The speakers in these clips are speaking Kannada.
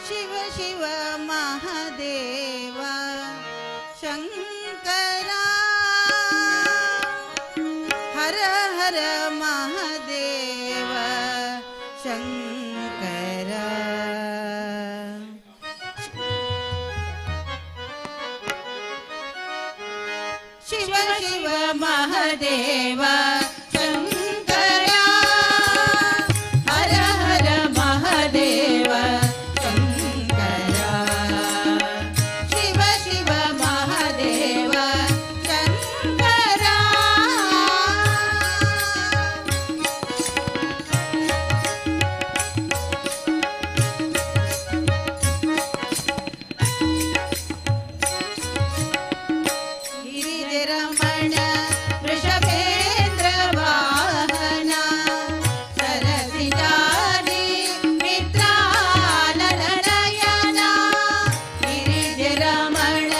ಶಿವ ಶಿವ ಮಹಾದೇವ ಶಂಕರ, ಹರ ಹರ ಮಹಾದೇವ ಶಂಕರ. ಶಿವ ಶಿವ ಮಹಾದೇವ ಶಂಕರ, ಹರ ಹರ ಮಹಾದೇವ ಶಂಕರ. ಶಿವ ಶಿವ ಮಹಾದೇವ ಶಂಕರ. ಗಿರಿಜರಮಣ ವೃಷಭೇಂದ್ರ ವಾಹನ, ಸರಸಿಜಾದಿ ಮಿತ್ರಾನನಯನ. ಗಿರಿಜರಮಣ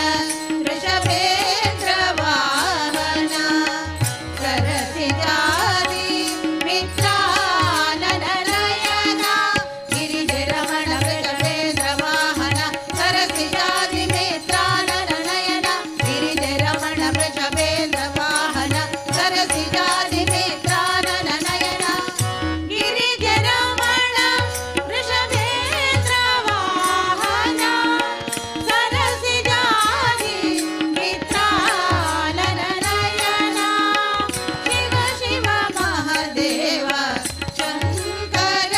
ವೃಷಭೇಂದ್ರ ವಾಹನ, ಸರಸಿಜಾದಿ ಮಿತ್ರಾನನಯನ. ಗಿರಿಜರಮಣ ವೃಷಭೇಂದ್ರ ವಾಹನ, ಸರಸಿಜಾದಿ ಮಿತ್ರಾನನಯನ. ಗಿರಿಜರಮಣ ವೃಷಭೇಂದ್ರ ವಾಹನ, ಸರಸಿಜಾದಿ ಮಿತ್ರಾನನಯನ. ಗಿರಿಜರಮಣ ವೃಷಭೇಂದ್ರ ವಾಹನ, ಸರಸಿಜಾದಿ ಮಿತ್ರಾನನಯನ. ಶಿವ ಶಿವ ಮಹಾದೇವ ಶಂಕರ,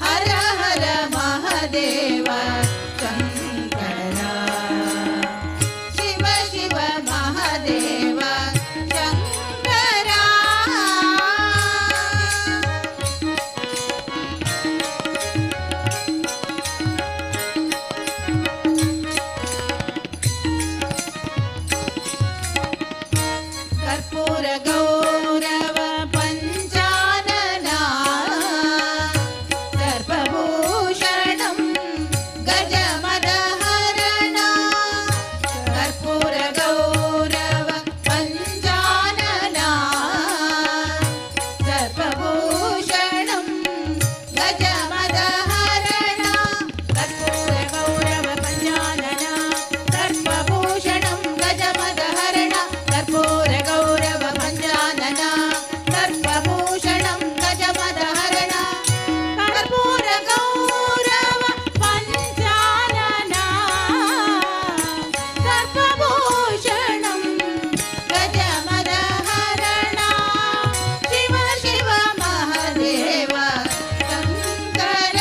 ಹರ ಹರ ಮಹಾದೇವ ಶಂಕರ. ಶಿವ ಶಿವ ಮಹಾದೇವ ಶಂಕರ. ಕರ್ಪೂರ ಗೌರವ ಪಂಚಾನನ, ಸರ್ಪಭೂಷಣಂ ಗಜಮದಹರಣ. ಕರ್ಪೂರ ಗೌರವ ಪಂಚಾನನ, ಸರ್ಪಭೂಷಣಂ ಗಜಮದಹರಣ. ಕರ್ಪೂರ ಗೌರವ ಪಂಚಾನನ, ಸರ್ಪಭೂಷಣಂ ಗಜಮದಹರಣ. ಕರ್ಪೂರ ಗೌರವ ಪಂಚಾನನ, ಸರ್ಪಭೂಷಣಂ ಗಜಮದಹರಣ. ಕರ್ಪೂರ ಗೌರವ ಪಂಚಾನನ, ಸರ್ಪಭೂಷಣಂ ಗಜಮದಹರಣ. ಶಿವ ಶಿವ ಮಹಾದೇವ ಶಂಕರ,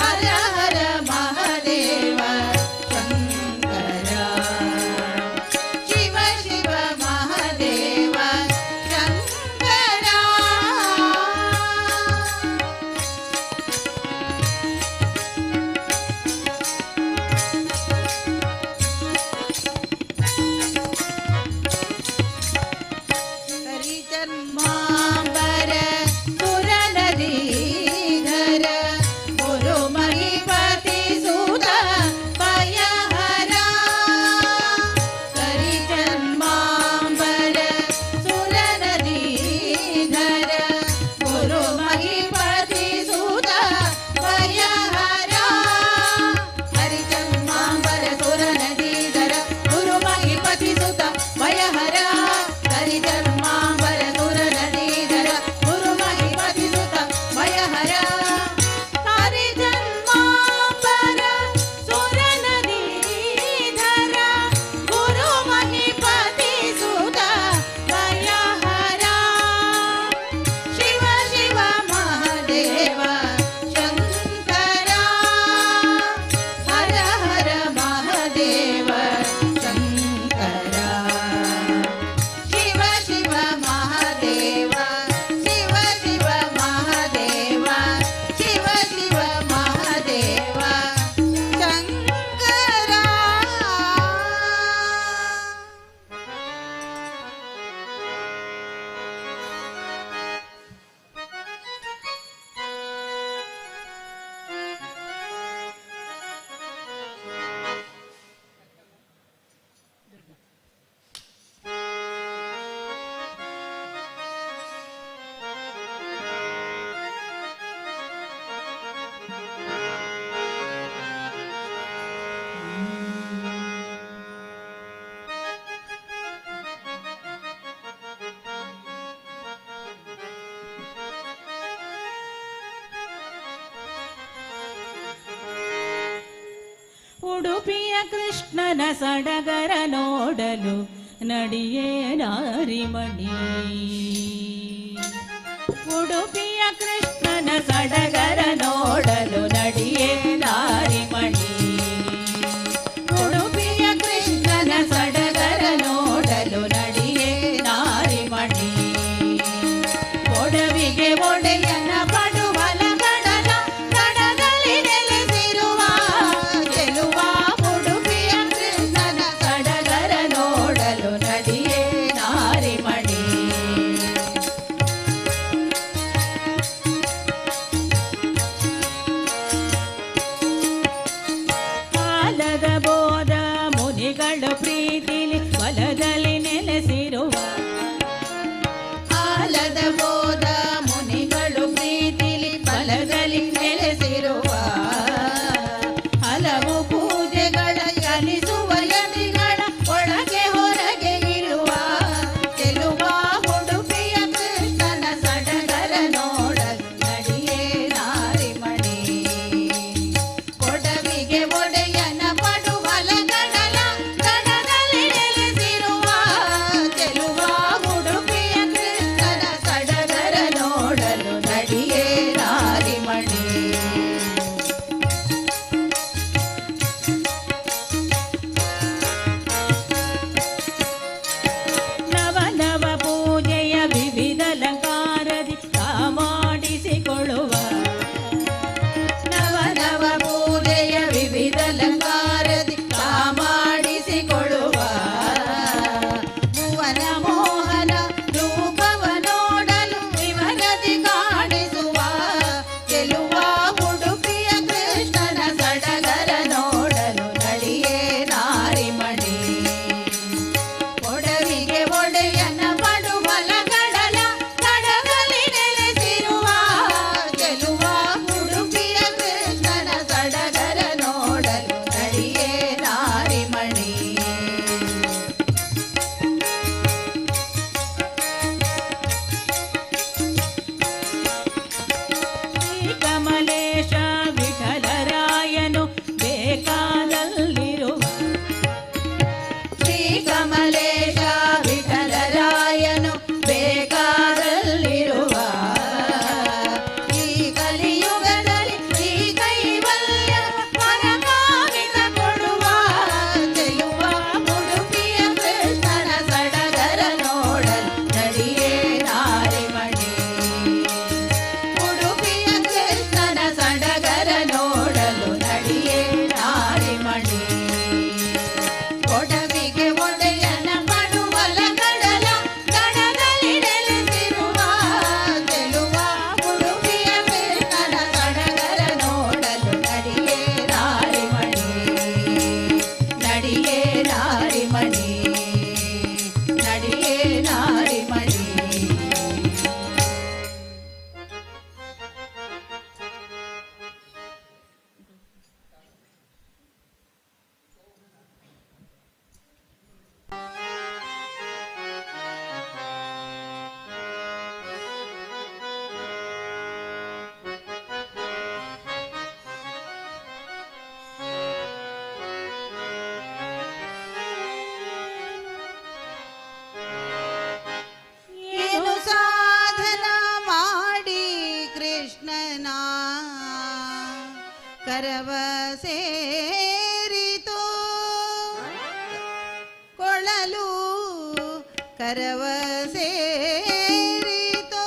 ಹರ ಹರ ಮಹಾದೇವ ಶಂಕರ. ಶಿವ ಶಿವ ಮಹಾದೇವ ಶಂಕರ. ಕರಿಚರ್ಮಾಂಬರ ಸುರನದೀಧರ, ಗುರು ಮಹಿಪತಿ ಸುತ ಭಯಹರ. ಕರಿಚರ್ಮಾಂಬರ ಸುರನದೀಧರ, ಗುರು ಮಹಿಪತಿ ಸುತ ಭಯಹರ. ಕರಿಚರ್ಮಾಂಬರ ಸುರನದೀಧರ, ಗುರು ಮಹಿಪತಿ ಸುತ ಭಯಹರ. ಕರಿಚರ್ಮಾಂಬರ ಸುರನದೀಧರ, ಉಡುಪಿಯ ಕೃಷ್ಣನ ಸಡಗರ ನೋಡಲು ನಡಿಯೇ ನಾರಿಮಣಿ. ಉಡುಪಿಯ ಕೃಷ್ಣನ ಸಡಗರ ನೋಡಲು ನಡಿಯೇ ನಾರಿಮಣಿ. ಉಡುಪಿಯ ಕೃಷ್ಣನ ಸಡಗರ ನೋಡಲು ನಡಿಯೇ ನಾರಿಮಣಿ. ಒಡವಿಗೆ ಒಡೆಯನ ಪಡುವಲ ಕಡಲ ಕಡದಲ್ಲಿ ನೆಲೆಸಿರುವ ಚೆಲುವ ಉಡುಪಿಯ ಕೃಷ್ಣನ ಸಡಗರ ನೋಡಲು ನಡಿಯೇ ನಾರಿಮಣಿ. ಕಾಲದ ಬೋಧ ಮುನಿಗಳು ಪ್ರೀತಿಲಿ ಹೊಲದಲ್ಲಿ ನೆಲೆಸಿರುವ ಆಲದ ಬೋಧ ಮುನಿಗಳು ಪ್ರೀತಿಲಿ ಫಲದಲ್ಲಿ ನೆಲೆಸಿರುವ ಹಲವು ಪೂಜೆಗಳ ಕಲಿಸುವ ಯತಿಗಳ ಒಳಗೆ ಹೊರಗೆ ಇರುವ ಚೆಲುವ ಉಡುಪಿಯ ಕೃಷ್ಣನ ಸಡಗರ ನೋಡಲು ನಡಿಯೇ ನಾರಿಮಣಿ. ಒಡವಿಗೆ ಒಡೆಯನ ಪಡುವಲ ಕಡಲ ಕಡದಲ್ಲಿ ನೆಲೆಸಿರುವ ಚೆಲುವ ಉಡುಪಿಯ ಕೃಷ್ಣನ ಸಡಗರ ನೋಡಲು ನಡಿಯೇ ನಾರಿಮಣಿ. ನವ ನವ ಪೂಜೆಯ ವಿವಿಧ ಅಲಂಕಾರದಿ ಮಾಡಿಸಿಕೊಳ್ಳುವ ನವ ನವ ಪೂಜೆಯ ವಿವಿಧ ಅಲಂಕಾರದಿ ಮಾಡಿಸಿಕೊಳ್ಳುವ ಭುವನ ಮೋಹನ ರೂಪವ ನೋಡಲು ವಿವರದಿ ಕಾಣಿಸುವ ಚೆಲುವ ಉಡುಪಿಯ ಕೃಷ್ಣನ ಸಡಗರ ನೋಡಲು ನಡಿಯೇ ನಾರಿಮಣಿ. ಒಡವಿಗೆ ಒಡೆಯನ ಪಡುವಲ ಕಡಲ ಕಡದಲ್ಲಿ ನೆಲೆಸಿರುವ ಚೆಲುವ ಉಡುಪಿಯ ಕೃಷ್ಣನ ಸಡಗರ ನೋಡಲು ನಡಿಯೇ ನಾರಿಮಣಿ. ಶ್ರೀ ಕಮಲೇಶ ವಿಠಲರಾಯನು ಬೇಕಾದಲ್ಲಿರುವ ಶ್ರೀ ಕಮಲೇಶ ವಿಠಲರಾಯನು ಬೇಕಾದಲ್ಲಿರುವ ಈ ಕಲಿಯುಗದಲ್ಲಿ ಈ ಕೈವಲ್ಯ ಪರಕಾಮಿತ ಕೊಡುವ ಚೆಲುವ ಉಡುಪಿಯ ಕೃಷ್ಣನ ಸಡಗರ ನೋಡಲು ನಡಿಯೇ ನಾರಿಮಣಿ. ಉಡುಪಿಯ ಕೃಷ್ಣನ ಸಡಗರ ನೋಡಲು ನಡಿಯೇ ನಾರಿಮಣಿ. ಒಡವಿಗೆ ಒಡೆಯನ ಪಡುವಲ ಕಡಲ ಕಡದಲ್ಲಿ ನೆಲೆಸಿರುವ ಚೆಲುವ ಉಡುಪಿಯ ಕೃಷ್ಣನ ಸಡಗರ ನೋಡಲು ನಡಿಯೇ ನಾರಿಮಣಿ. ನಡಿಯೇ ನಾರಿಮಣಿ. ನಡಿಯೇ ನಾರಿಮಣಿ. ಏನು ಸಾಧನ ಮಾಡಿ ಕೃಷ್ಣನ ಕರವ ಸೇರಿತು ಕೊಳಲು ಕರವ ಸೇರಿತು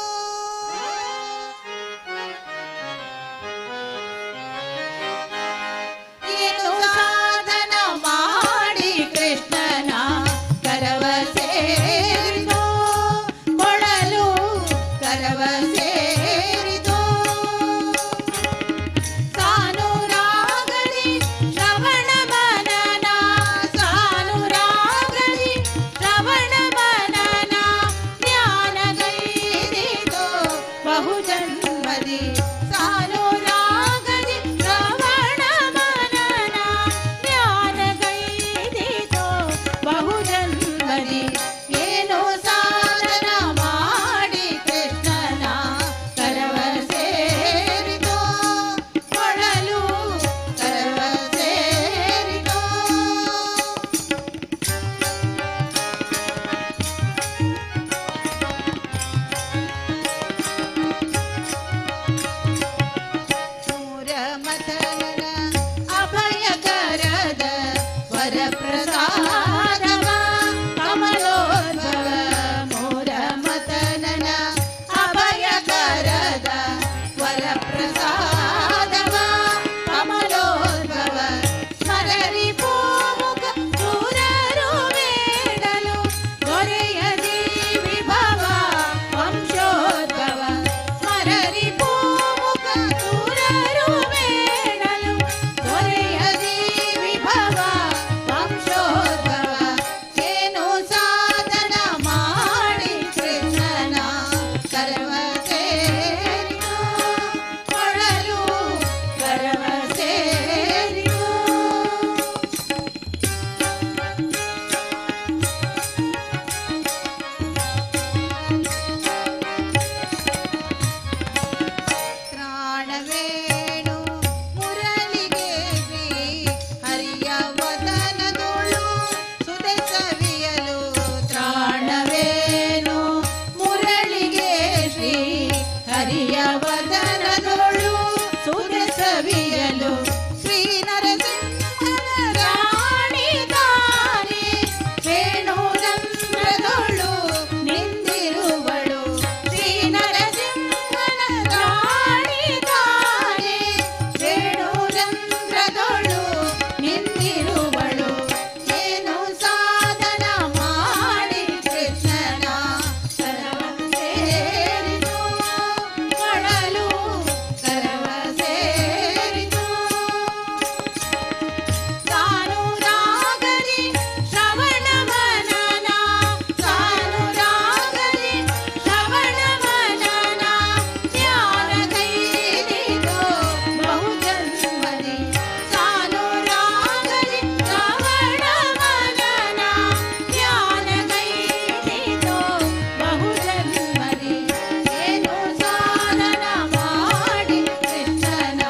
ಏನು ಸಾಧನ ಮಾಡಿ ಕೃಷ್ಣನ ಕರವ ಸೇರಿತು ಕೊಳಲು ಕರವ ಸೇರಿತು ಸಾನುರಾಗದಿ ಸೇರಿತು ಕೊಳಲು ಕರವ ಸೇರಿತು ಸಾನುರಾಗದಿ ಶ್ರವಣ ಮನನ ಸಾನುರಾಗದಿ ಶ್ರವಣ ಮನನ ಧ್ಯಾನ ಕೈಲಿತು ಬಹುಜನ್ಮದಿ ಸಾನುರಾಗದಿ ಶ್ರವಣ ಮನನ ಧ್ಯಾನ ಕೈಲಿತು ಬಹುಜನ್ಮದಿ ಏನು ಸಾಧನ ಮಾಡಿ ಕೃಷ್ಣನ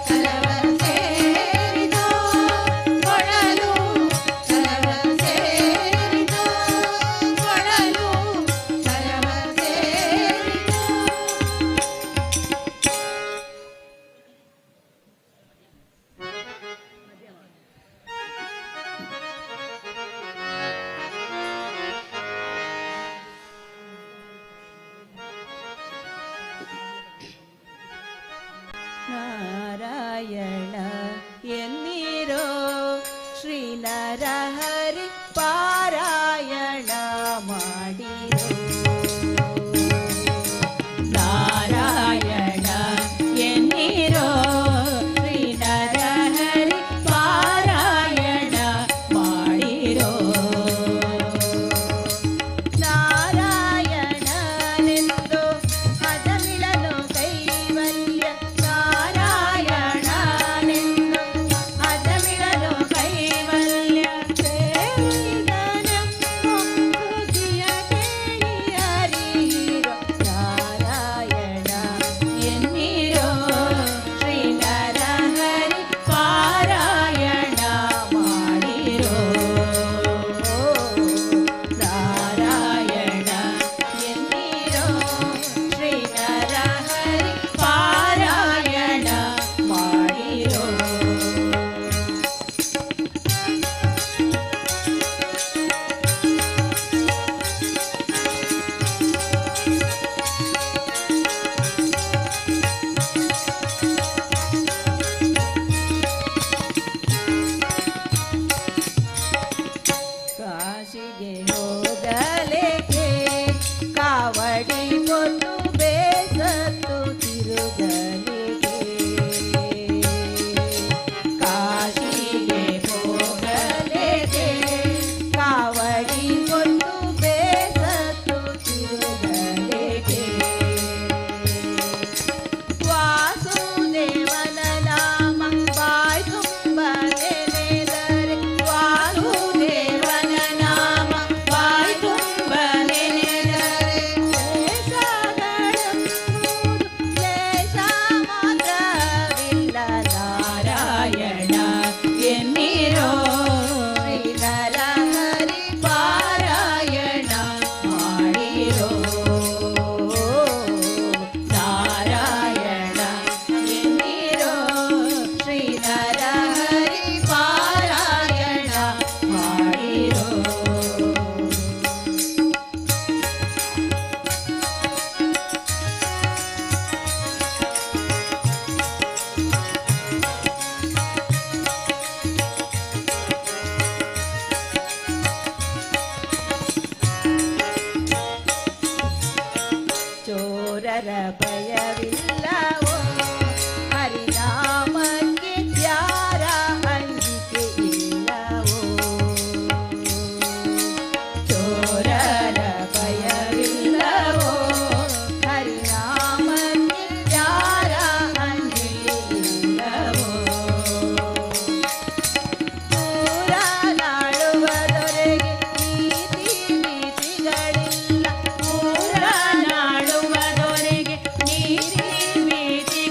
ಕರವ ಸೇರಿತು ಕೊಳಲು ಕರವ ಸೇರಿತು ಕೊಳಲು ಕರವ ನಾರಾಯಣ ಎನ್ನಿರೋ ಶ್ರೀ ನರಹರಿ ಪಾರಾಯಣ ಮಾಡಿರೋ ನಾರಾಯಣ ಎನ್ನಿರೋ ಶ್ರೀ ನರಹರಿ ಪಾರಾಯಣ ಮಾಡಿರೋ ನಾರಾಯಣನೆಂದು ಹದಮಿಳಲು ಕೈವಲ್ಯ ನಾರಾಯಣನೆಂದು ಹದಮಿಳಲು ಕೈವಲ್ಯ ಸೇರಿದನೆಂದು ಹೃದಯ ಕೇಳಿ ಹರಿಯಿರೋ ನಾರಾಯಣ ಎನ್ನಿರೋ ಶ್ರೀ ನರಹರಿ ಪಾರಾಯಣ ಮಾಡಿರೋ ನಾರಾಯಣ ಎನ್ನಿರೋ ಶ್ರೀ ನರಹರಿ ಪಾರಾಯಣ ಮಾಡಿರೋ ಕಾಶಿಗೆ ಹೋಗಲೇಕೆ ಕಾವಡಿ ಕೊಟ್ಟು ಬೇಸತ್ತು ತಿರುಗಲೇಕೆ ಕಾಶಿಗೆ ಹೋಗಲೇಕೆ ಕಾವಡಿ ಕೊಟ್ಟು ಬೇಸತ್ತು ತಿರುಗಲೇಕೆ ವಾಸುದೇವನ ನಾಮ ಬಾಯ್ ತುಂಬ ನೆನೆದರೆ ವಾಸುದೇವನ ನಾಮ ಬಾಯ್ ತುಂಬ ನೆನೆದರೆ ಕ್ಲೇಶ ಮಾತ್ರವಿಲ್ಲ ನಾರಾಯಣ ಎನ್ನಿರೋ ಶ್ರೀ ನರಹರಿ ಪಾರಾಯಣ ಮಾಡಿರೋ ನಾರಾಯಣ ಎನ್ನಿರೋ ಶ್ರೀ ನರಹರಿ ಪಾರಾಯಣ ಮಾಡಿರೋ ಚೋರರ ಭಯವಿಲ್ಲವೋ ಹರಿನಾಮಕ್ಕೆ ಯಾರ ಅಂಜಿಕೆ ಇಲ್ಲವೋ ಚೋರರ ಭಯವಿಲ್ಲವೋ ಹರಿನಾಮಕ್ಕೆ ಯಾರ ಅಂಜಿಕೆ ಇಲ್ಲವೋ ಪೂರ ನಾಳುವದೊರೆಗೆ ನೀತಿ ನೀತಿಗಳಿಲ್ಲ ಪೂರ ನಾಳುವದೊರೆಗೆ ನೀತಿ ನೀತಿಗಳಿಲ್ಲ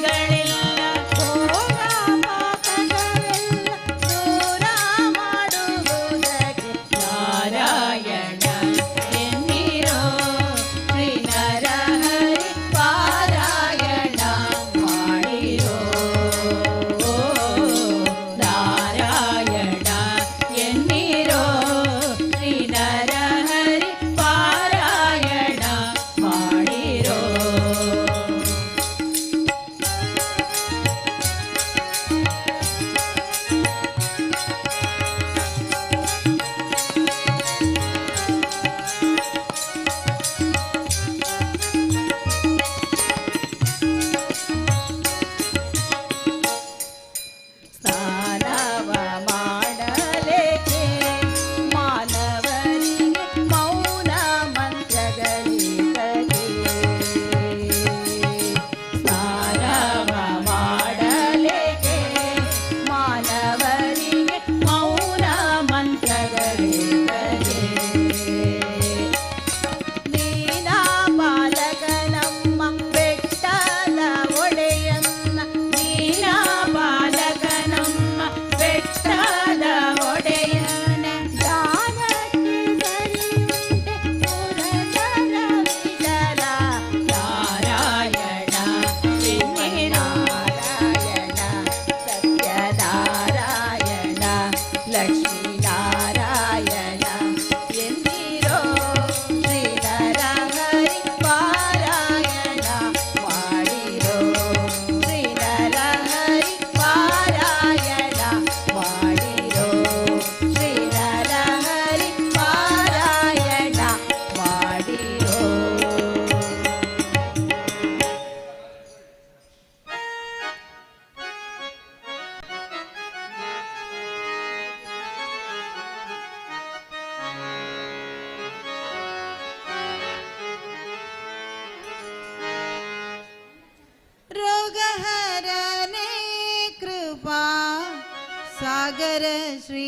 ಸಾಗರ ಶ್ರೀ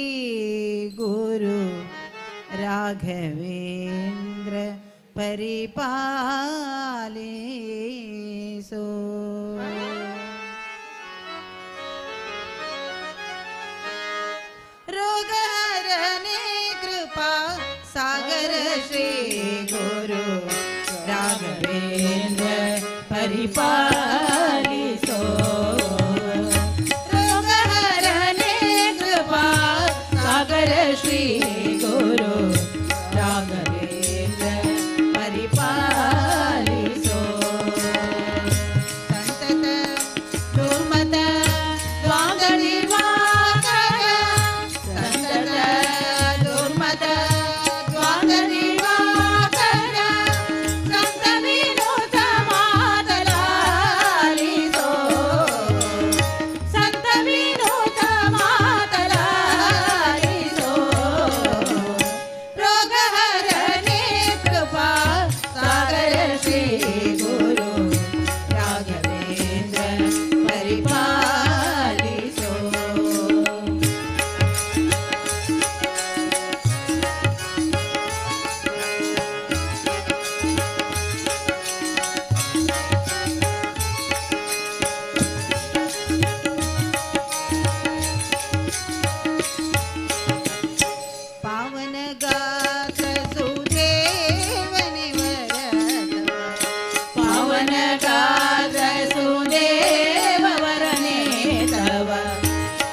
ಗುರು ರಾಘವೇಂದ್ರ ಪರಿಪಾಲಿಸೋ. ರೋಗಹರನೆ ಕೃಪಾ ಸಾಗರ ಶ್ರೀ ಗುರು ರಾಘವೇಂದ್ರ ಪರಿಪಾಲಿಸೋ. ರೋಗಹರನೆ ಕೃಪಾ ಸಾಗರ ಶ್ರೀ ಗುರು ರಾಘವೇಂದ್ರ ಪರಿಪಾಲಿಸೋ. ಸಂತತ ದುರ್ಮತ ದ್ವಾಂಗ ನಿರ್ವಾಹಕ, ಸಂತತ ದುರ್ಮತ ದ್ವಾಂಗ ನಿರ್ವಾಹಕ, ಸಂತ ವಿನೋದ ಮಾತಲಾಲಿಸೋ. ಸಂತ ವಿನೋದ ಮಾತಲಾಲಿಸೋ. ರೋಗಹರನೆ ಕೃಪಾ ಸಾಗರ ಶ್ರೀ ಗುರು ರಾಘವೇಂದ್ರ ಪರಿಪಾಲಿಸೋ. ಪಾವನ ಗಾತ್ರ ಸುದೇವನೆ ವರದವ, ಪಾವನ ಗಾತ್ರ ಸುದೇವವರನೇ ತವ.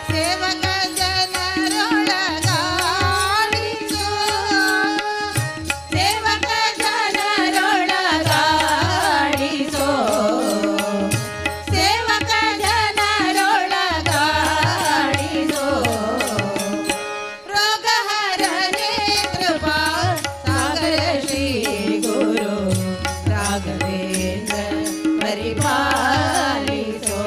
ಸೇವಕ ಜನರೊಳಗಾಡಿಸೋ, ಸೇವಕ ಜನರೊಳಗಾಡಿಸೋ, ಸೇವಕ ಜನರೊಳಗಾಡಿಸೋ. ರೋಗಹರನೆ ಕೃಪಾ ಸಾಗರ ಶ್ರೀ ಗುರು ರಾಘವೇಂದ್ರ ಪರಿಪಾಲಿಸೋ.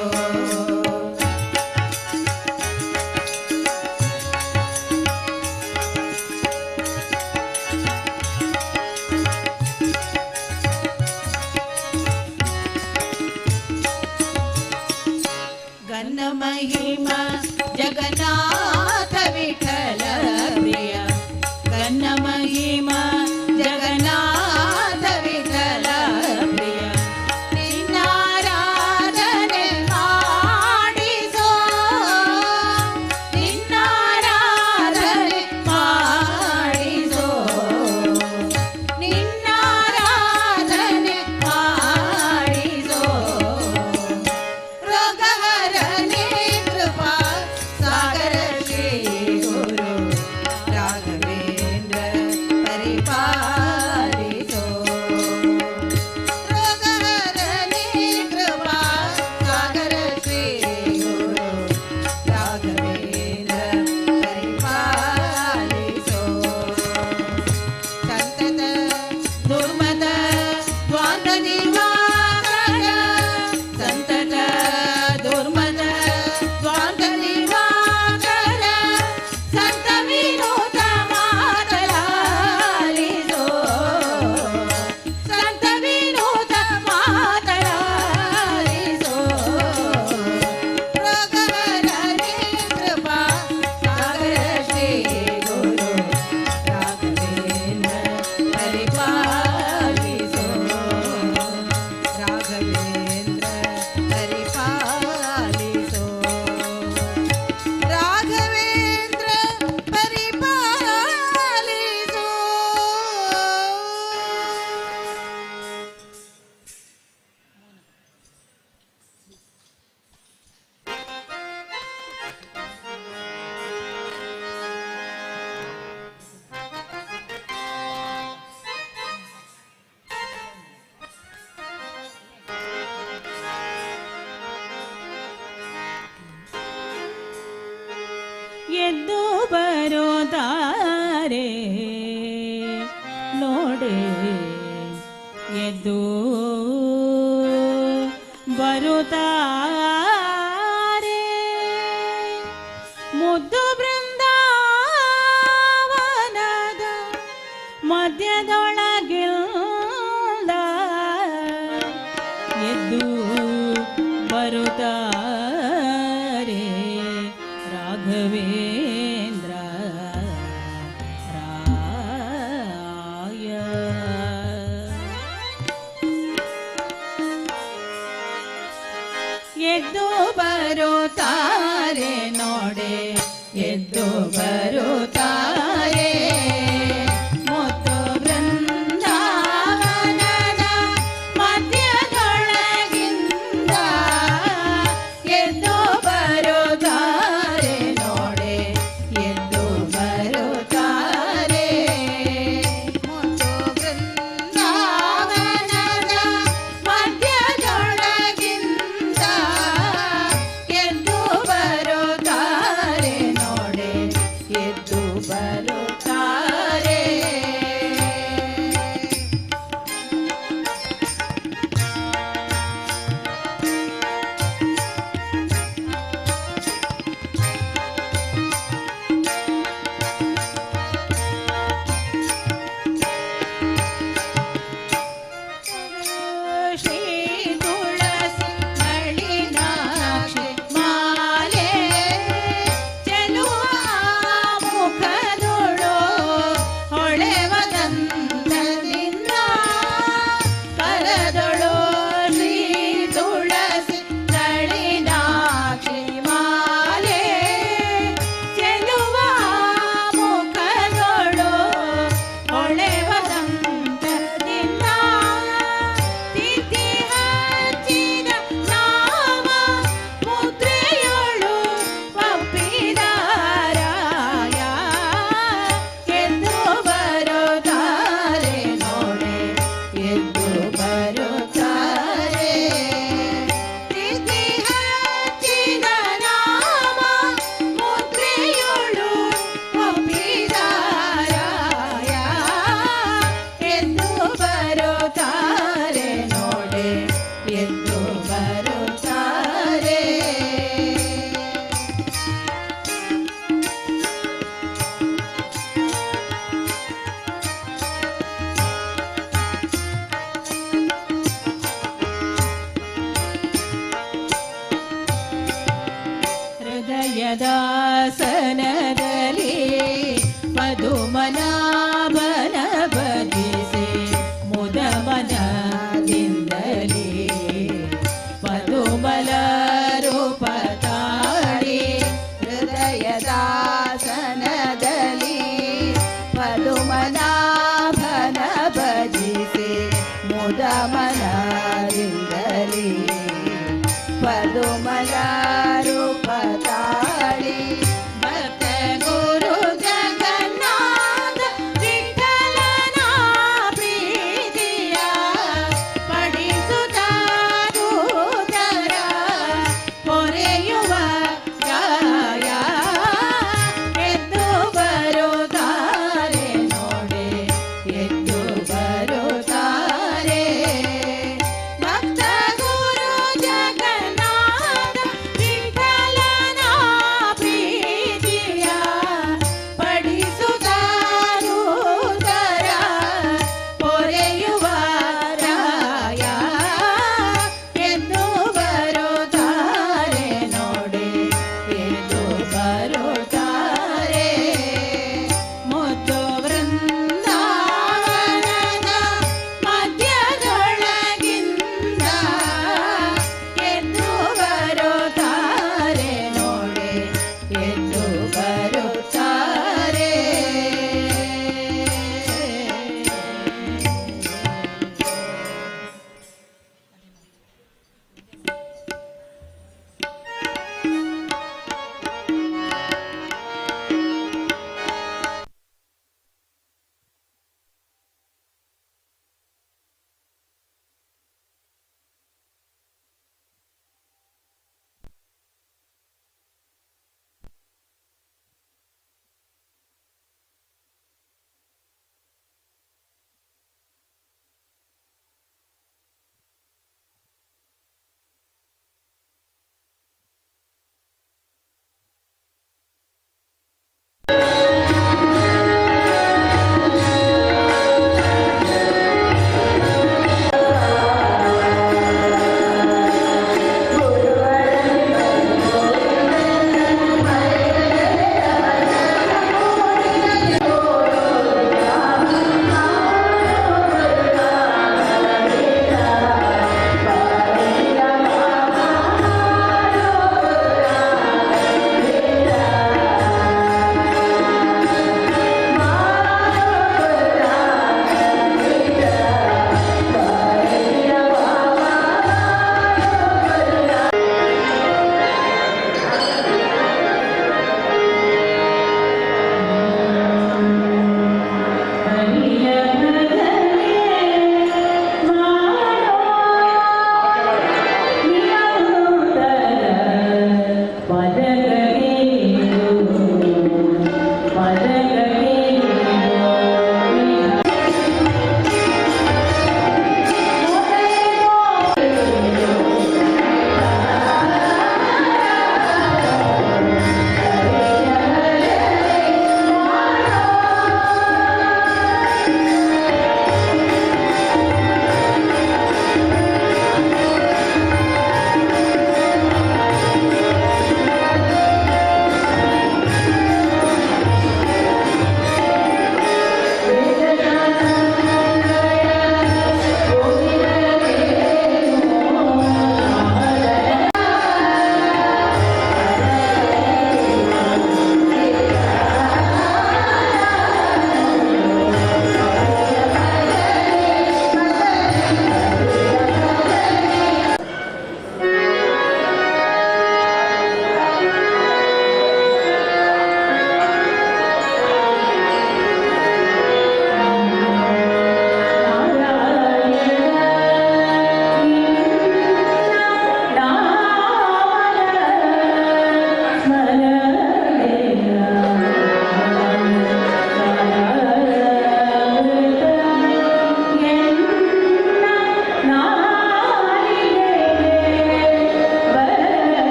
ಗನ್ನ ಮಹಿಮಾ ಜಗನ್ನಾಥ ವಿಠಲ ಪ್ರಿಯ, ಗನ್ನ ಮಹಿಮಾ ಜಗನ್ನಾಥ ವಿಠಲ ಪ್ರಿಯ. ನಿನ್ನಾರಾಧನೆ ಮಾಡಿಸೋ, ನಿನ್ನಾರಾಧನೆ ಮಾಡಿಸೋ, ನಿನ್ನಾರಾಧನೆ ಮಾಡಿಸೋ. ರೋಗಹರನೆ ಕೃಪಾ ಸಾಗರ ಶ್ರೀ ಗುರು ರಾಘವೇಂದ್ರ ಪರಿಪಾಲಿಸೋ. ರೋಗಹರನೆ ಕೃಪಾ ಸಾಗರ ಶ್ರೀ ಗುರು ರಾಘವೇಂದ್ರ ಪರಿಪಾಲಿಸೋ. ಸಂತತ ದುರ್ಮತ ದ್ವಾಂಗ ನಿರ್ವಾಹಕ, ಸಂತತ ದುರ್ಮತ ದ್ವಾಂಗ ನಿರ್ವಾಹಕ, ಸಂತ ವಿನೋದ ಮಾತಲಾಲಿಸೋ. ಸಂತ ವಿನೋದ ಮಾತಲಾಲಿಸೋ. ರೋಗಹರನೆ ಕೃಪಾ ಸಾಗರ ಶ್ರೀ ಗುರು ರಾಘವೇಂದ್ರ ಪರಿಪಾಲಿಸೋ. ರಾಘವೇಂದ್ರ ಪರಿಪಾಲಿಸೋ. ರಾಘವೇಂದ್ರ ಪರಿಪಾಲಿಸೋ. ಎದ್ದು ಬರೋದಾರೆ ನೋಡೆ, ಎದ್ದು ಬರುತ್ತಾರೆ ಮುದ್ದು ಬೃಂದಾವನದ ಮಧ್ಯದೊಳಗಿಲ್ಲ, ಎದ್ದು ಬರುತ್ತಾರೆ ರಾಘವೇಂದ್ರ ಬರುತ್ತಾರೆ ನೋಡೆ ಎದ್ದು ಬರುತ್ತಾರೆ ಮುತ್ತು ಬೃಂದಾವನದ ಮಧ್ಯದೊಳಗಿಂದ ಎದ್ದು ಬರುತ್ತಾರೆ ನೋಡೆ ಎದ್ದು ಬರುತ್ತಾರೆ ಮುತ್ತು ಬೃಂದಾವನದ ಮಧ್ಯದೊಳಗಿಂದ ಎದ್ದು ಬರುತ್ತಾರೆ ನೋಡೆ ಎದ್ದು ಬರುತ್ತಾರೆ ಶ್ರೀ ತುಳಸಿ ನಳಿನಾಕ್ಷಿ ಮಾಲೆ ಚೆಲುವ ಮುಖದೊಳು ಹೊಳೆವ ದಂತದಿಂದ ಕರದೊಳು ಶ್ರೀ ತುಳಸಿ ನಳಿನಾಕ್ಷಿ ಮಾಲೆ ಚೆಲುವ ಮುಖದೊಳು ಹೊಳೆವ ದಂತದಿಂದ ತಿಥಿ ಹಚ್ಚಿದ ನಾಮ ಮುದ್ರೆಯೊಳು ಒಪ್ಪಿದಾರಾಯ ಎದ್ದು ಬರುತ್ತಾರೆ ನೋಡೆ ಎದ್ದು ಬರುತ್ತಾರೆ ತಿಥಿ ಹಚ್ಚಿದ ನಾಮ ಮುದ್ರೆಯೊಳು ಒಪ್ಪಿದಾರಾಯ ಎದ್ದು ಬರುತ್ತಾರೆ ನೋಡೆ ಎದ್ದು ಬರುತ್ತಾರೆ ಹೃದಯದಾಸನದಲ್ಲಿ ಪದುಮನಾಭನ ಭಜಿಸಿ ಮುದಮನದಿಂದಲೇ ಪದುಮಲ ರೂಪ ತಾಳಿ ಹೃದಯದಾಸನದಲ್ಲಿ ಪದುಮನಾಭನ ಭಜಿಸಿ ಮುದಮನದಿಂದಲೇ ಪದುಮಲ